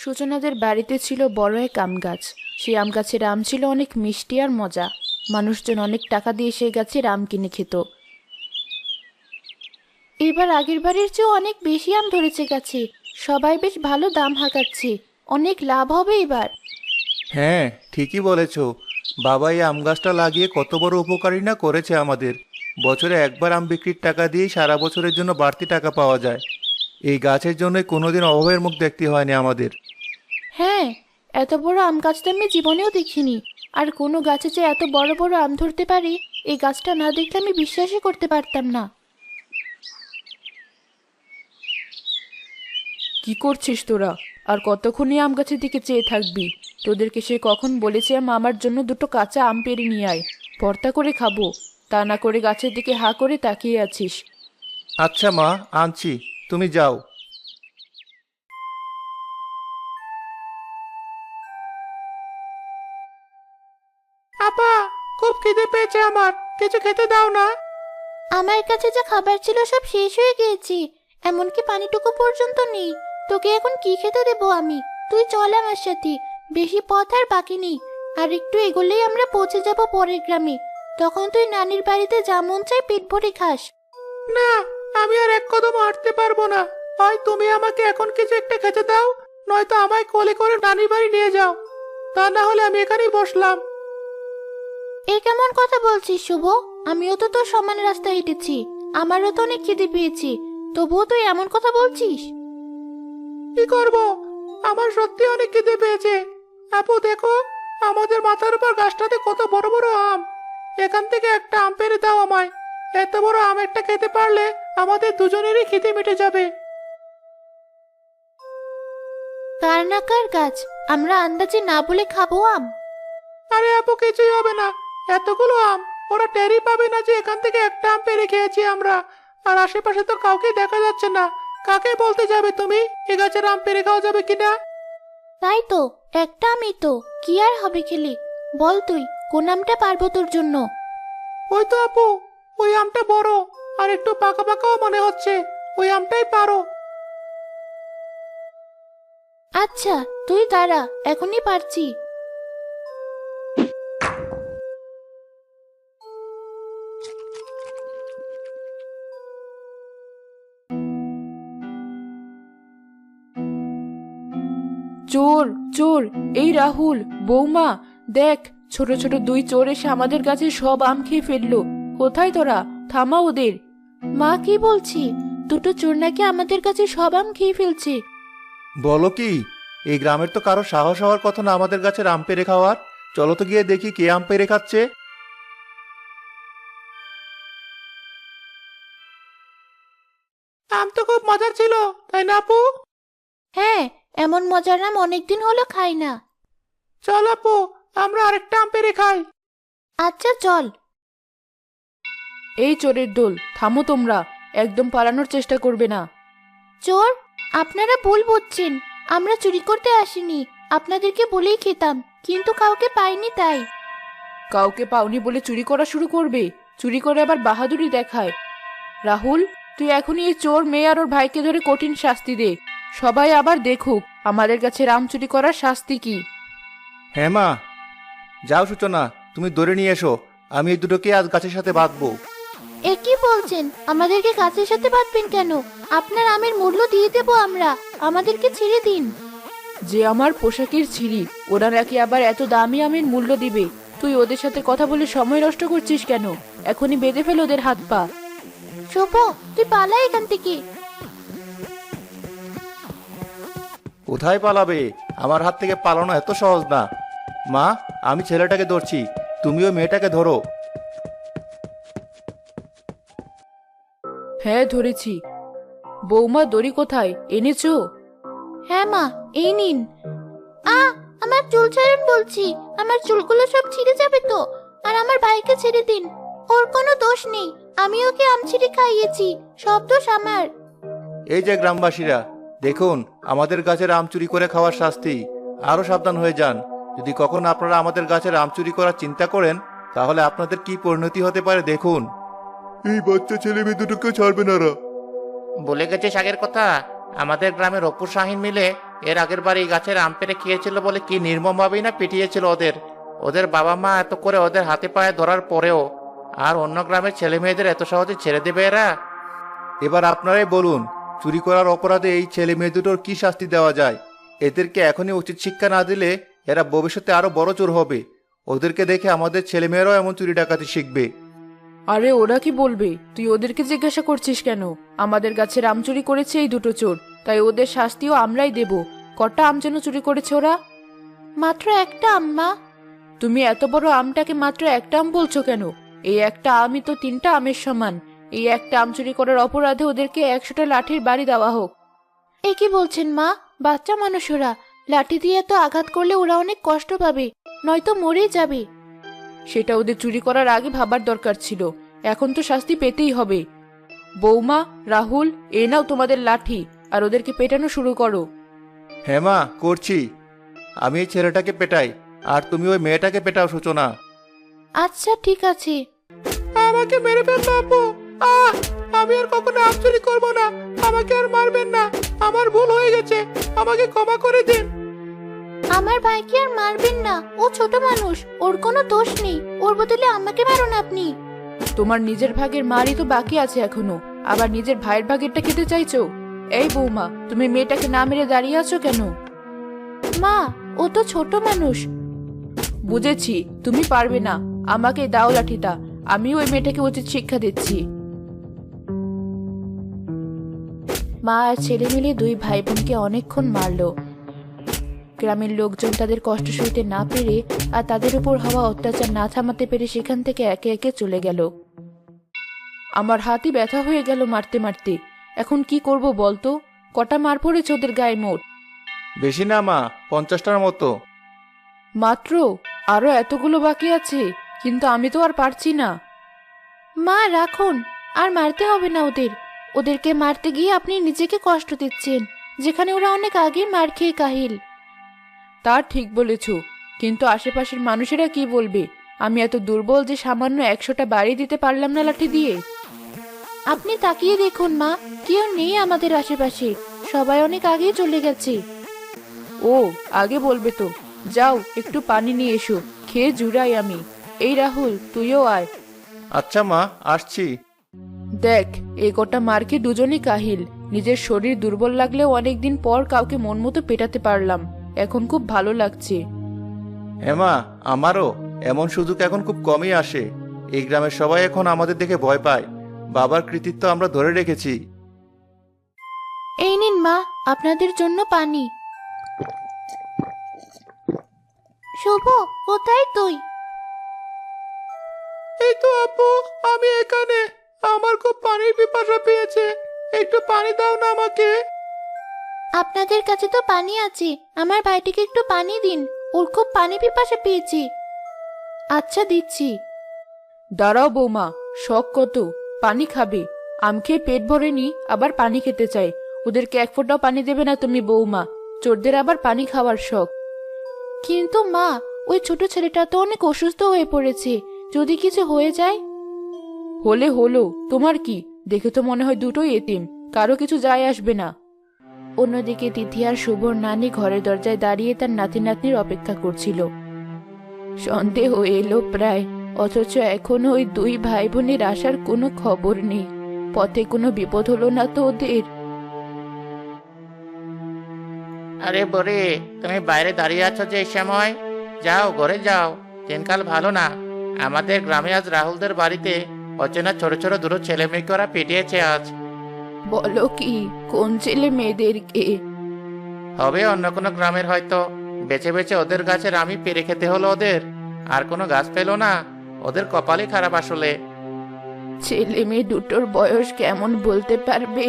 সূচনাদের বাড়িতে ছিল বড় এক আম গাছ। সেই আম গাছের আম ছিল অনেক মিষ্টি আর মজা। মানুষজন অনেক টাকা দিয়ে সেই গাছের আম কিনে খেত। এবার আগের বারের চেয়েও অনেক বেশি আম ধরেছে গাছে। সবাই বেশ ভালো দাম হাঁকাচ্ছে। অনেক লাভ হবে এবার। হ্যাঁ, ঠিকই বলেছ। বাবা এই আম গাছটা লাগিয়ে কত বড় উপকারী না করেছে আমাদের। বছরে একবার আম বিক্রির টাকা দিয়েই সারা বছরের জন্য বাড়তি টাকা পাওয়া যায়। এই গাছের জন্য কোনোদিন অভাবের মুখ দেখতে হয়নি আমাদের। হ্যাঁ, এত বড় আম গাছ তো আমি জীবনেও দেখিনি। আর কোনো গাছে যে এত বড় বড় আম ধরতে পারে, এই গাছটা না দেখলে আমি বিশ্বাসই করতে পারতাম না। কি করছিস তোরা? আর কতক্ষণই আম গাছের দিকে চেয়ে থাকবি? তোদেরকে সে কখন বলেছে আমার জন্য দুটো কাঁচা আম পেড়ে নিয়ে আয়, ভর্তা করে খাবো। তা না করে গাছের দিকে হাঁ করে তাকিয়ে আছিস। আচ্ছা মা, আনছি, তুমি যাও। আপা, খুব খিদে পেয়েছে আমার, কিছু খেতে দাও না। আমার কাছে যা খাবার ছিল সব শেষ হয়ে গিয়েছে, এমনকি পানিটুকু পর্যন্ত নেই। তোকে এখন কি খেতে দেবো আমি? তুই চল আমার সাথে, বেশি পথ আর বাকি নেই। আর একটু এগোলেই আমরা পৌঁছে যাব পরের গ্রামে। তখন তুই নানির বাড়িতে যা মন চায় পেট ভরে খাস। না, আমি আর এক কদম হাঁটতে পারবো না। হয় তুমি আমাকে এখন কিছু একটা খেতে দাও, নয়তো আমায় কোলে করে নানির বাড়ি নিয়ে যাও। তা না হলে আমি এখানেই বসলাম। এ কেমন কথা বলছিস শুভ? আমিও তো তোর সমান রাস্তা হেঁটেছি, আমারও তো অনেক খিদে পেয়েছি, তবুও তুই এমন কথা বলছিস? কি করব, আমার সত্যি অনেক খিদে পেয়েছে। আপু দেখো, আমাদের মাথার উপর গাছটাতে কত বড় বড় আম। এখান থেকে একটা আম পেড়ে দাও আমায়। এত বড় আম একটা খেতে পারলে আমাদের দুজনেরই খিদে মিটে যাবে। কার না কার গাছ, আমরা আন্দাজে না বলে খাবো আম? আরে আপু, কিছুই হবে না। এতগুলো আম, ওরা টেরই পাবে না যে এখান থেকে একটা আম পেড়ে খেয়েছি আমরা। আর আশেপাশে তো কাউকে দেখা যাচ্ছে না। কাকে বলতে যাবে তুমি এ গাছের আম পেড়ে খাওয়া যাবে কিনা? তাই তো, একটা আমই তো, কি আর হবে খেলে? বল তুই কোন আমটা পারবো তোর জন্য? ওই তো আপু, ওই আমটা বড় আর একটু পাকা পাকাও মনে হচ্ছে। ওই আমটাই পারো। আচ্ছা, তুই দাঁড়া, এখনই পারছি। চোর চোর, এই রাহুল, বৌমা, দেখ, ছোট ছোট দুই চোর এসে আমাদের কাছে সব আম খেয়ে ফেললো। কোথায় তোরা? থামা ওদের। মা, কি বলছি? দুটো চোর নাকি আমাদের কাছে সব আম খেয়ে ফেলছে। বলো কি? এই গ্রামের তো কারো সাহস হওয়ার কথা না আমাদের গাছের আম পেড়ে খাওয়ার। চলো তো গিয়ে দেখি কে আম পেড়ে খাচ্ছে। আম তো খুব মজার ছিল, তাই না আপু? হ্যাঁ, এমন মজার আম অনেকদিন হলো খাই না। চল আপু, আমরা আরেকটা আম পেড়ে খাই। আচ্ছা চল। এই চোরের দল, থামো তোমরা, একদম পালানোর চেষ্টা করবে না। চোর? আপনারা ভুল বুঝছেন, আমরা চুরি করতে আসিনি, আপনাদেরকে বলেই খেতাম, কিন্তু কাউকে পাইনি তাই। কাউকে পাওনি বলে চুরি করা শুরু করবে? চুরি করে আবার বাহাদুরি দেখায়। রাহুল, তুই এখনই এই চোর মেয়ে আর ওর ভাইকে ধরে কঠিন শাস্তি দে। সবাই আবার দেখুক আমাদের কাছে আম চুরি করার শাস্তি কি। হ্যাঁ মা, যাও সূচনা, তুমি ধরে নিয়ে এসো। আমি এই দুটোকে আজ গাছের সাথে বাঁধবো। এ কি বলছেন? আমাদেরকে গাছের সাথে বাঁধবেন কেন? আপনার আমের মূল্য দিয়ে দেবো আমরা, আমাদেরকে ছেড়ে দিন। যে আমার পোশাকের ছিঁড়ি, ওরা নাকি আবার এত দামি আমের মূল্য দিবে? তুই ওদের সাথে কথা বলে সময় নষ্ট করছিস কেন? এখনই বেঁধে ফেল ওদের হাত পা। শুভ, তুই পালা এখান থেকে। কোথায় পালাবে? আমার হাত থেকে পালানো এত সহজ না। মা, আমি ছেলেটাকে ধরছি, তুমিও মেয়েটাকে ধরো। হ্যাঁ, ধরেছি। বৌমা, দড়ি কোথায় এনেছো? হ্যাঁ মা, এই নিন। আমার চুল ছাড়ুন বলছি, আমার চুলগুলো সব ছিঁড়ে যাবে তো। আর আমার ভাইকে ছেড়ে দিন, ওর কোনো দোষ নেই, আমি ওকে আম ছিঁড়ে খাইয়েছি, সব দোষ আমার। এই যে গ্রামবাসীরা, দেখুন আমাদের গাছের আম চুরি করে খাওয়ার শাস্তি। আরো সাবধান হয়ে যান। যদি কখনো আপনারা আমাদের গাছের আম চুরি করার চিন্তা করেন, তাহলে আপনাদের কি পরিণতি হতে পারে দেখুন। এই বাচ্চা ছেলে মেয়ে দুটোকে ছাড়বে না। বলে গেছে আগের কথা। আমাদের গ্রামের অপু শাহিন মিলে এর আগের বার এই গাছের আম পেড়ে খেয়েছিল বলে কি নির্মমভাবেই না পিটিয়েছিল ওদের। ওদের বাবা মা এত করে ওদের হাতে পায়ে ধরার পরেও আর অন্য গ্রামের ছেলে মেয়েদের এত সহজে ছেড়ে দেবে এরা? এবার আপনারাই বলুন, চুরি করার অপরাধে এই ছেলে মেয়ে দুটোর কি শাস্তি দেওয়া যায়? এদেরকে এখনই উচিত শিক্ষা না দিলে এরা ভবিষ্যতে আরো বড় চোর হবে। ওদেরকে দেখে আমাদের ছেলে মেয়েরাও এমন চুরি ডাকাতি শিখবে। আরে ওরা কি বলবে? তুই ওদেরকে জিজ্ঞাসা করছিস কেন? আমাদের গাছের আম চুরি করেছে এই দুটো চোর, তাই ওদের শাস্তিও আমরাই দেব। কটা আম যেন চুরি করেছে ওরা? মাত্র একটা আম্মা। তুমি এত বড় আমটাকে মাত্র একটা আম বলছো কেন? এই একটা আমই তো 3টা আমের সমান। এই একটা আম চুরি করার অপরাধে ওদেরকে 100টা লাঠির বাড়ি দেওয়া হোক। এ কি বলছেন মা? বাচ্চা মানুষ ওরা, লাঠি দিয়ে এত আঘাত করলে ওরা অনেক কষ্ট পাবে, নয়তো মরেই যাবে। সেটা ওদের চুরি করার আগে ভাবার দরকার ছিল। এখন তো শাস্তি পেতেই হবে। বৌমা, রাহুল, এ নাও তোমাদের লাঠি, আর ওদেরকে পেটানো শুরু করো। হ্যাঁ মা, করছি। আমি এই ছেলেটাকে পেটাই, আর তুমি ওই মেয়েটাকে পেটাও সূচনা। আচ্ছা ঠিক আছে। আমাকে মেরে ফেলবো আপু। আমি আর কখনো আম চুরি করবো না। আমাকে আর মারবেন না, আমার ভুল হয়ে গেছে, আমাকে ক্ষমা করে দিন। আমার ভাইকে আর মারবেন না, ও ছোট মানুষ, ওর কোনো দোষ নেই। ওর বদলে আমাকে মারুন আপনি। তোমার নিজের ভাগের মারই তো বাকি আছে এখনো, আবার নিজের ভাইয়ের ভাগেরটা খেতে চাইছো? এই বৌমা, তুমি মেয়েটাকে না মেরে দাঁড়িয়ে আছো কেন? মা, ও তো ছোট মানুষ। বুঝেছি, তুমি পারবে না। আমাকে দাও লাঠিটা, আমি ওই মেয়েটাকে উচিত শিক্ষা দিচ্ছি। মা আর ছেলে মিলে 2 ভাই বোনকে অনেকক্ষণ মারলো। গ্রামের লোকজন তাদের কষ্ট সইতে না পেরে আর তাদের উপর হওয়া অত্যাচার না থামাতে পেরে সেখান থেকে একে একে চলে গেল। আমার হাতই ব্যথা হয়ে গেল মারতে মারতে। এখন কি করব বলতো? কটা মার পড়েছে ওদের গায়ে মোট? বেশি না মা, 50টার মতো। মাত্র? আরো এতগুলো বাকি আছে, কিন্তু আমি তো আর পারছি না। মা রাখুন, আর মারতে হবে না ওদের। ওদেরকে মারতে গিয়ে আপনি নিজেকে কষ্ট দিচ্ছেন, যেখানে ওরা অনেক আগে মার খেয়ে কাহিল। তা ঠিক বলেছ, কিন্তু আশেপাশের মানুষেরা কি বলবে? আমি এত দুর্বল যে সামান্য 100টা বাড়ি দিতে পারলাম না লাঠি দিয়ে। আপনি তাকিয়ে দেখুন মা, কেউ নেই আমাদের আশেপাশে, সবাই অনেক আগেই চলে গেছে। ও, আগে বলবে তো। যাও একটু পানি নিয়ে এসো, খেয়ে জুড়াই আমি। এই রাহুল, তুইও আয়। আচ্ছা মা, আসছি। দেখ, এই গোটা মারকে দুজনই কাহিল। নিজের শরীর দুর্বল লাগলেও অনেকদিন পর কাউকে মন মতো পেটাতে পারলাম, এখন খুব ভালো লাগছে। হ্যাঁ মা, আমারও। এমন সুযোগ এখন খুব কমই আসে। এই গ্রামের সবাই এখন আমাদের দেখে ভয় পায়। বাবার কৃতিত্ব আমরা ধরে রেখেছি। এই নিন মা, আপনাদের জন্য পানি। শুভ, কোথায় তুই? এই তো আপু, আমি এখানে। আমার খুব পানির পিপাসা পেয়েছে, একটু পানি দাও না আমাকে। আপনাদের কাছে তো পানি আছে, আমার ভাইটিকে একটু পানি দিন, ওর খুব পানি পিপাসা পেয়েছে। আচ্ছা দিচ্ছি। দাঁড়াও বৌমা, শখ কত, পানি খাবে? আম খেয়ে পেট ভরেনি, আবার পানি খেতে চাই। ওদেরকে 1 ফোঁটাও পানি দেবে না তুমি বৌমা, চোরদের আবার পানি খাওয়ার শখ। কিন্তু মা, ওই ছোট ছেলেটা তো অনেক অসুস্থ হয়ে পড়েছে, যদি কিছু হয়ে যায়? হলে হলো, তোমার কি? দেখে তো মনে হয় দুটোই এতিম, কারো কিছু যায় আসবে না। অন্যদিকে তিথি আর শুভর নানি ঘরের দরজায় দাঁড়িয়ে তার নাতি নাতনির অপেক্ষা করছিল। সন্দেহ এলো প্রায়, অথচ এখনো ওই 2 ভাই বোনের আসার কোনো খবর নেই। পথে কোনো বিপদ হলো না তো ওদের? আরে বরে, তুমি বাইরে দাঁড়িয়ে আছো যে এই সময়? যাও ঘরে যাও, দিনকাল ভালো না। আমাদের গ্রামে আজ রাহুলদের বাড়িতে অচেনা ছোট ছোট দুটো ছেলে মেয়েকে ওরা পিটিয়েছে আজ। বলো কি, কোন ছেলে মেয়েদেরকে? হবে অন্য কোনো গ্রামের হয়তো। বেছে বেছে ওদের গাছের আমি পেরে খেতে হলো ওদের, আর কোনো গাছ পেলো না। ওদের কপালই খারাপ আসলে। ছেলে মেয়ে দুটোর বয়স কেমন বলতে পারবে?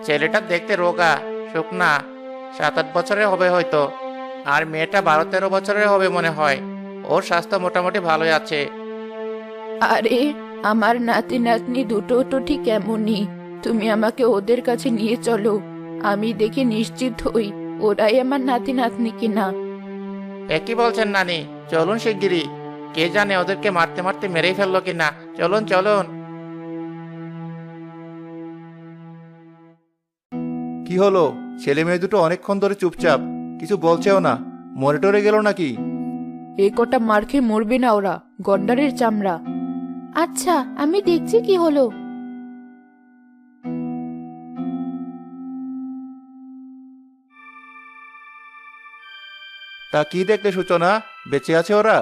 ছেলেটা দেখতে রোগা, শুকনা, 7-8 বছরের হবে হয়তো। আর মেয়েটা 12-13 বছরের হবে মনে হয়। ওর স্বাস্থ্য মোটামুটি ভালোই আছে। আরে, আমার নাতি নাতনি দুটো তো ঠিক এমনই। তুমি আমাকে ওদের কাছে নিয়ে চলো, আমি দেখে নিশ্চিত হই ওরাই আমার নাতি নাতনি কিনা। একই বলছেন নানি, চলুন শিগগিরই। কে জানে ওদেরকে মারতে মারতে মেরেই ফেললো কিনা। চলুন চলুন। কি হলো, ছেলে মেয়ে দুটো অনেকক্ষণ ধরে চুপচাপ, কিছু বলছেও না। মরে টরে গেল নাকি? এ কটা মার খেয়ে মরবে না ওরা, গন্ডারের চামড়া। আচ্ছা, আমি দেখছি কি হলো। তা কি দেখলে সূচনা? বেঁচে আছে ওরা?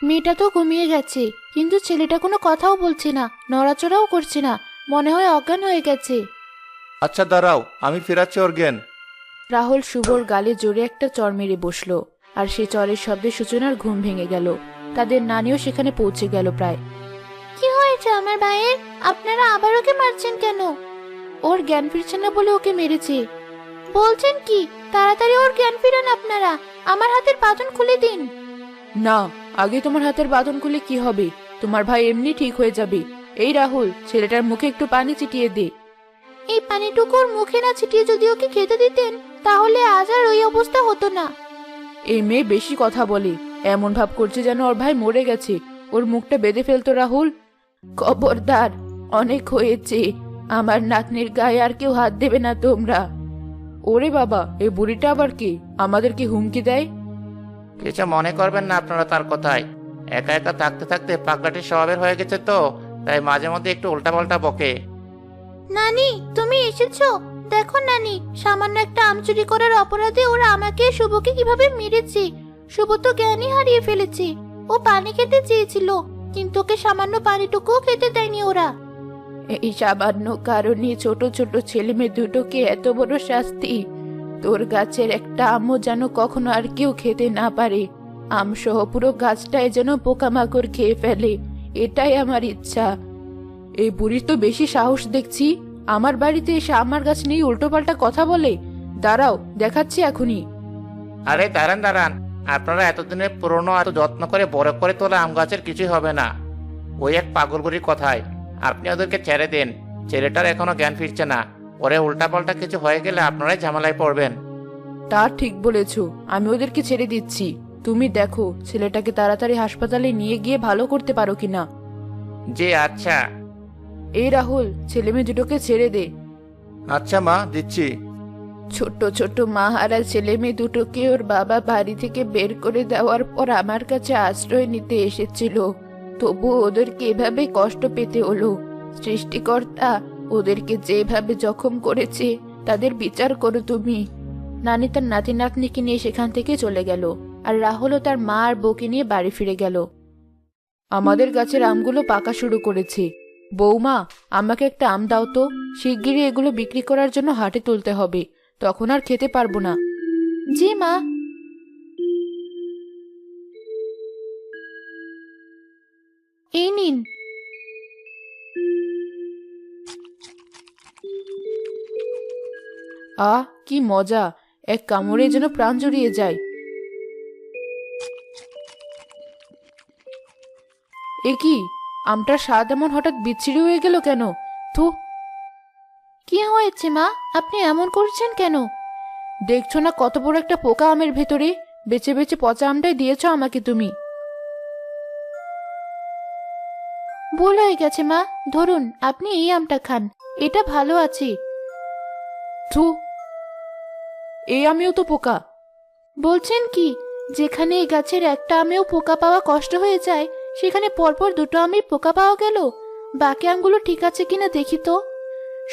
মেয়েটা তো ঘুমিয়ে গেছে, কিন্তু ছেলেটা কোনো কথাও বলছে না, নড়াচড়াও করছে না। মনে হয় অজ্ঞান হয়ে গেছে। আচ্ছা দাঁড়াও, আমি ফেরাচ্ছি ওর জ্ঞান। রাহুল শুভর গালে জোরে একটা চড় মেরে বসলো, আর সে চরের শব্দে সূচনার ঘুম ভেঙে গেল। তাদের নানিও সেখানে পৌঁছে গেল প্রায়। কি হয়েছে আমার ভাইয়ের? আপনারা আবার ওকে মারছেন কেন? ওর জ্ঞান ফিরছে না বলে ওকে মেরেছে। বলছেন কি? তাড়াতাড়ি ওর জ্ঞান ফিরান আপনারা, আমার হাতের বাঁধন খুলে দিন। না, আগে তোমার হাতের বাঁধন খুলে কি হবে? তোমার ভাই এমনি ঠিক হয়ে যাবে। এই রাহুল, ছেলেটার মুখে একটু পানি ছিটিয়ে দে। এই পানিটুকু ওর মুখে না ছিটিয়ে যদি ওকে খেতে দিতেন, তাহলে আজ আর ওই অবস্থা হতো না। এই মেয়ে বেশি কথা বলে, এমন ভাব করছে যেন ওর ভাই মরে গেছে। ওর মুখটা বেঁধে ফেলতো রাহুল। খবরদার, অনেক হয়েছে। আমার নাতনির গায়ে আর কেউ হাত দেবে না তোমরা। ওরে বাবা, এই বুড়িটা আবার কি? আমাদেরকে হুমকি দেয়? কিছু মনে করবেন না আপনারা তার কথায়। একা একা থাকতে থাকতে পাগলাটির স্বভাবের হয়ে গেছে তো, তাই মাঝে মধ্যে একটু উল্টাপাল্টা বকে। নানি, তুমি এসেছো? দেখো নানি, সামান্য একটা আম চুরি করার অপরাধে ওরা আমাকে শুভকে কিভাবে মেরেছে। শুভ তো জ্ঞানই হারিয়ে ফেলেছে। ও পানি খেতে চেয়েছিল, কিন্তু ওকে সামান্য পানিটুকুও খেতে দেয়নি ওরা। এই সামান্য কারণে ছোট ছোট ছেলে মেয়ে দুটোকে এত বড় শাস্তি। তোর গাছের একটা আমও যেন কখনো আর কেউ খেতে না পারে। আম সহ পুরো গাছটাই যেন পোকামাকড় খেয়ে ফেলে, এটাই আমার ইচ্ছা। এই বুড়ির তো বেশি সাহস দেখছি। আমার বাড়িতে এসে আমার গাছ নিয়ে উল্টোপাল্টা কথা বলে। দাঁড়াও, দেখাচ্ছি এখনই। আরে দাঁড়ান দাঁড়ান, আপনারা এতদিনের পুরনো এত যত্ন করে বড় করে তোলা আম গাছের কিছুই হবে না। ওই এক পাগল বুড়ির কথায় আপনি ওদেরকে ছেড়ে দেন। ছেলেটার এখনো জ্ঞান ফিরছে না, পরে উল্টাপাল্টা কিছু হয়ে গেলে আপনারাই ঝামেলায় পড়বেন। তা ঠিক বলেছো, আমি ওদেরকে ছেড়ে দিচ্ছি। তুমি দেখো ছেলেটাকে তাড়াতাড়ি হাসপাতালে নিয়ে গিয়ে ভালো করতে পারো কিনা। জি আচ্ছা। এই রাহুল, ছেলে মেয়ে দুটোকে ছেড়ে দে। আচ্ছা মা, দিচ্ছি। ছোট ছোট মাহারা ছেলে মেয়ে দুটোকে ওর বাবা বাড়ি থেকে বের করে দেওয়ার পর আমার কাছে আশ্রয় নিতে এসেছিল, তবু ওদেরকে এভাবে কষ্ট পেতে হলো। সৃষ্টিকর্তা ওদেরকে যেভাবে জখম করেছে তাদের বিচার করো তুমি। নানি তার নাতি নাতনিকে নিয়ে সেখান থেকে চলে গেল, আর রাহুলও তার মা আর বউকে নিয়ে বাড়ি ফিরে গেল। আমাদের গাছের আমগুলো পাকা শুরু করেছে। বৌমা, আমাকে একটা আম দাও তো। শিগগিরই এগুলো বিক্রি করার জন্য হাটে তুলতে হবে, তখন আর খেতে পারবো না। জি মা। এই নিন। আহ, কি মজা! এক কামড়ে যেন প্রাণ জুড়িয়ে যায়। এ কি, আমটার স্বাদ এমন হঠাৎ বিচ্ছিরি হয়ে গেল কেন? থু! কি হয়েছে মা, আপনি এমন করছেন কেন? দেখছো না কত বড় একটা পোকা আমের ভেতরে? বেছে বেছে পচা আমটাই দিয়েছো আমাকে তুমি। ভুল হয়ে গেছে মা, ধরুন আপনি এই আমটা খান, এটা ভালো আছে। থু! এই আমেও তো পোকা। বলছেন কি? যেখানে এই গাছের একটা আমেও পোকা পাওয়া কষ্ট হয়ে যায়, সেখানে পরপর দুটো আমের পোকা পাওয়া গেল। বাকি আমগুলো ঠিক আছে কিনা দেখি তো।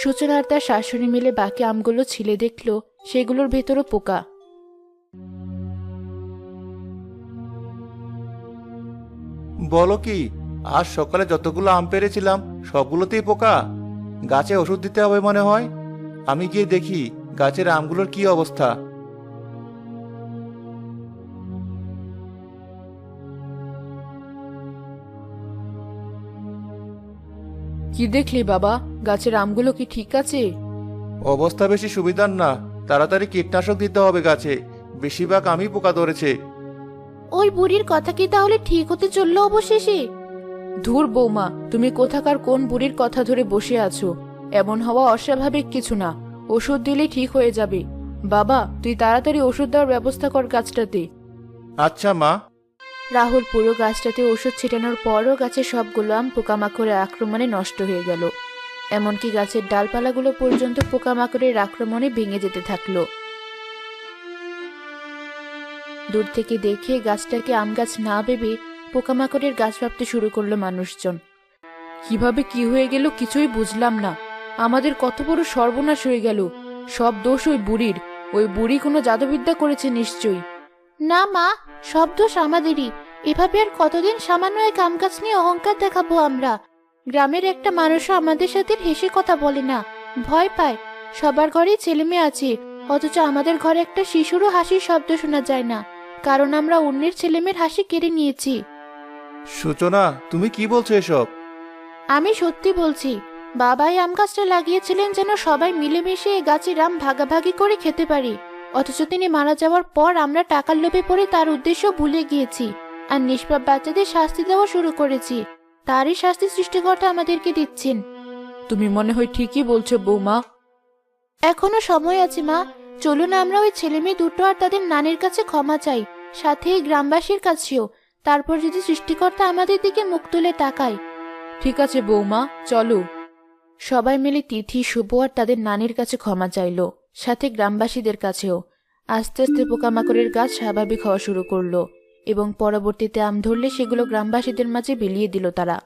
সূচনা আর তার শাশুড়ি মিলে বাকি আমগুলো ছিলে দেখলো সেগুলোর ভেতরও পোকা। বলো কি, আজ সকালে যতগুলো আম পেরেছিলাম সবগুলোতেই পোকা। গাছে ওষুধ দিতে হবে মনে হয়। আমি গিয়ে দেখি গাছের আমগুলোর কি অবস্থা। কি দেখলি বাবা, গাছের আমগুলো কি ঠিক আছে? অবস্থা বেশি সুবিধার না, তাড়াতাড়ি কীটনাশক দিতে হবে গাছে। বেশিরভাগ আমি পোকা ধরেছে। ওই বুড়ির কথা কি তাহলে ঠিক হতে চললো অবশেষে? ধুর বৌমা, তুমি কোথাকার কোন বুড়ির কথা ধরে বসে আছো? এমন হওয়া অস্বাভাবিক কিছু না, ওষুধ দিলেই ঠিক হয়ে যাবে। বাবা, তুই তাড়াতাড়ি ওষুধ দেওয়ার ব্যবস্থা কর গাছটাতে। আচ্ছা মা। রাহুল পুরো গাছটাতে ওষুধ ছিটানোর পরও গাছের সবগুলো আম পোকামাকড়ের আক্রমণে নষ্ট হয়ে গেল। এমনকি গাছের ডালপালাগুলো পর্যন্ত পোকামাকড়ের আক্রমণে ভেঙে যেতে থাকলো। দূর থেকে দেখে গাছটাকে আম গাছ না ভেবে পোকামাকড়ের গাছ ভাবতে শুরু করলো মানুষজন। কিভাবে কি হয়ে গেল কিছুই বুঝলাম না। আমাদের কত বড় সর্বনাশ হয়ে গেল। সব দোষ ওই বুড়ির। ওই বুড়ি কোনো জাদুবিদ্যা করেছে নিশ্চয়ই। না মা, সব দোষ আমাদেরই। এভাবে আর কতদিন সামান্য এক আম গাছ নিয়ে অহংকার দেখাবো আমরা? গ্রামের একটা মানুষও আমাদের সাথে হেসে কথা বলে না, ভয় পায়। সবার ঘরেই ছেলে মেয়ে আছে, অথচ আমাদের ঘরে একটা শিশুরও হাসির শব্দ শোনা যায় না, কারণ আমরা অন্যের ছেলেমেয়ের হাসি কেড়ে নিয়েছি। সূচনা, তুমি কি বলছো এসব? আমি সত্যি বলছি। বাবাই আম গাছটা লাগিয়েছিলেন যেন সবাই মিলেমিশে এই গাছের আম ভাগাভাগি করে খেতে পারি। অথচ তিনি মারা যাওয়ার পর আমরা টাকার লোভে পড়ে তার উদ্দেশ্য ভুলে গিয়েছি আর নিষ্পাপ বাচ্চাদের শাস্তি দেওয়া শুরু করেছি। তারই শাস্তি সৃষ্টিকর্তা আমাদেরকে দিচ্ছেন। তুমি মনে হয় ঠিকই বলছো বৌমা। এখনো সময় আছে মা, চলুন আমরা ওই ছেলে মেয়ে দুটো আর তাদের নানির কাছে ক্ষমা চাই, সাথে এই গ্রামবাসীর কাছেও। তারপর যদি সৃষ্টিকর্তা আমাদের দিকে মুখ তুলে তাকায়। ঠিক আছে বৌমা, চলো। সবাই মিলে তিথি, শুভ আর তাদের নানির কাছে ক্ষমা চাইলো, সাথে গ্রামবাসীদের কাছেও। আস্তে আস্তে পোকামাকড়ের গাছ স্বাভাবিক হওয়া শুরু করলো এবং পরবর্তীতে আম ধরলে সেগুলো গ্রামবাসীদের মাঝে বিলিয়ে দিল তারা।